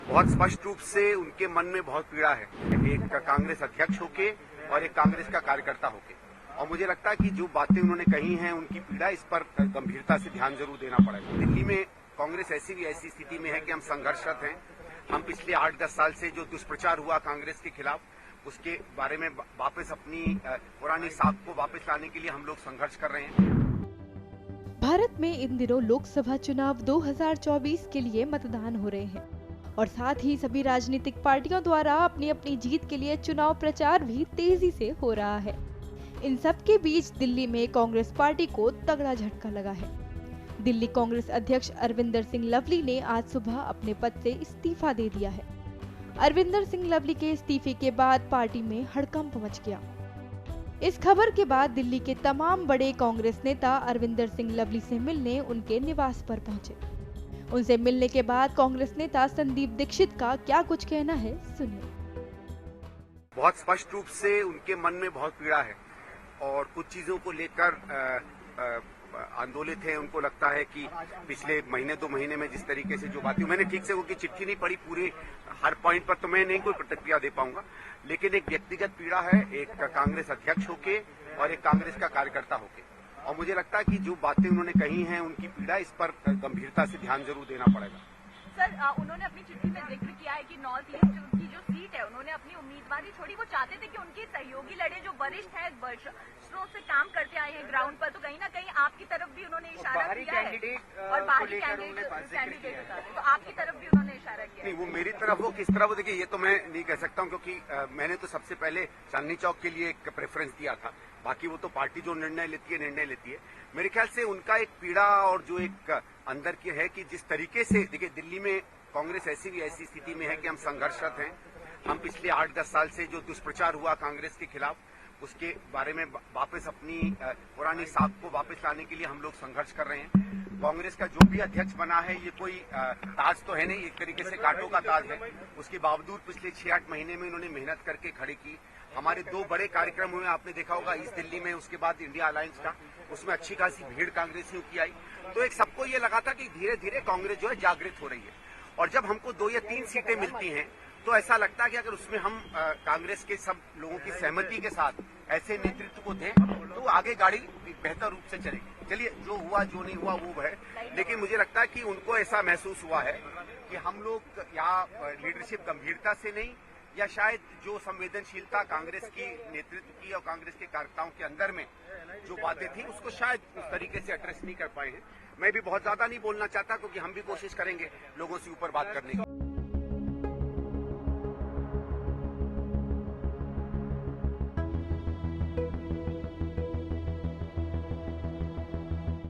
बहुत स्पष्ट रूप से उनके मन में बहुत पीड़ा है, एक कांग्रेस अध्यक्ष होके और एक कांग्रेस का कार्यकर्ता होके। और मुझे लगता है कि जो बातें उन्होंने कही हैं, उनकी पीड़ा, इस पर गंभीरता से ध्यान जरूर देना पड़ेगा। दिल्ली में कांग्रेस ऐसी स्थिति में है कि हम संघर्षरत हैं। हम पिछले 8-10 साल से जो दुष्प्रचार हुआ कांग्रेस के खिलाफ, उसके बारे में वापस अपनी पुरानी साख को वापस लाने के लिए हम लोग संघर्ष कर रहे हैं। भारत में इन दिनों लोकसभा चुनाव 2024 के लिए मतदान हो रहे हैं और साथ ही सभी राजनीतिक पार्टियों द्वारा अपनी अपनी जीत के लिए चुनाव प्रचार भी तेजी से हो रहा है। इन सब के बीच दिल्ली में कांग्रेस पार्टी को तगड़ा झटका लगा है। दिल्ली कांग्रेस अध्यक्ष अरविंदर सिंह लवली ने आज सुबह अपने पद से इस्तीफा दे दिया है। अरविंदर सिंह लवली के इस्तीफे के बाद पार्टी में हड़कंप मच गया। इस खबर के बाद दिल्ली के तमाम बड़े कांग्रेस नेता अरविंदर सिंह लवली से मिलने उनके निवास पर पहुंचे। उनसे मिलने के बाद कांग्रेस नेता संदीप दीक्षित का क्या कुछ कहना है, सुनिए। बहुत स्पष्ट रूप से उनके मन में बहुत पीड़ा है और कुछ चीजों को लेकर आंदोलित है। उनको लगता है कि पिछले महीने 2 महीने में जिस तरीके से जो बातें, मैंने ठीक से उनकी चिट्ठी नहीं पढ़ी पूरी, हर पॉइंट पर तो मैं नहीं कोई प्रतिक्रिया दे पाऊंगा, लेकिन एक व्यक्तिगत पीड़ा है, एक कांग्रेस अध्यक्ष होके और एक कांग्रेस का कार्यकर्ता होके। और मुझे लगता है कि जो बातें उन्होंने कही हैं, उनकी पीड़ा, इस पर गंभीरता से ध्यान जरूर देना पड़ेगा। सर, उन्होंने अपनी चिट्ठी में जिक्र किया है कि नॉर्थ ईस्ट की जो सीट है, उन्होंने अपनी उम्मीदवारी छोड़ी। वो चाहते थे कि उनके सहयोगी लड़े, जो वरिष्ठ है, वर्षों से काम करते आए हैं ग्राउंड पर, तो कहीं ना कहीं आपकी तरफ भी उन्होंने इशारा किया है और बाहरी कैंडिडेट तो आपकी तरफ भी उन्होंने इशारा किया। नहीं, वो मेरी तरफ हो किस तरह, वो देखिए, ये तो मैं नहीं कह सकता हूँ, क्योंकि मैंने तो सबसे पहले चांदनी चौक के लिए एक प्रेफरेंस दिया था। बाकी वो तो पार्टी जो निर्णय लेती है। मेरे ख्याल से उनका एक पीड़ा और जो एक अंदर की है कि जिस तरीके से, देखिए, दिल्ली में कांग्रेस ऐसी स्थिति में है कि हम संघर्षरत हैं। हम पिछले 8-10 साल से जो दुष्प्रचार हुआ कांग्रेस के खिलाफ, उसके बारे में वापस अपनी पुरानी साख को वापस लाने के लिए हम लोग संघर्ष कर रहे हैं। कांग्रेस का जो भी अध्यक्ष बना है, ये कोई ताज तो है नहीं, एक तरीके से कांटों का ताज है। उसके बावजूद पिछले 6-8 महीने में इन्होंने मेहनत करके खड़ी की। हमारे 2 बड़े कार्यक्रम हुए, आपने देखा होगा, ईस्ट दिल्ली में, उसके बाद इंडिया अलायंस का, उसमें अच्छी खासी भीड़ कांग्रेसियों की आई। तो एक सबको ये लगा था कि धीरे धीरे कांग्रेस जो है जागृत हो रही है। और जब हमको 2 या 3 सीटें मिलती हैं, तो ऐसा लगता है कि अगर उसमें हम कांग्रेस के सब लोगों की सहमति के साथ ऐसे नेतृत्व को दें, तो आगे गाड़ी बेहतर रूप से चलेगी। चलिए, जो हुआ जो नहीं हुआ वो है, लेकिन मुझे लगता है कि उनको ऐसा महसूस हुआ है कि हम लोग यहाँ लीडरशिप गंभीरता से नहीं, या शायद जो संवेदनशीलता कांग्रेस की नेतृत्व की और कांग्रेस के कार्यकर्ताओं के अंदर में जो बातें थी, उसको शायद उस तरीके से एड्रेस नहीं कर पाए हैं। मैं भी बहुत ज्यादा नहीं बोलना चाहता, क्योंकि हम भी कोशिश करेंगे लोगों से ऊपर बात करने की।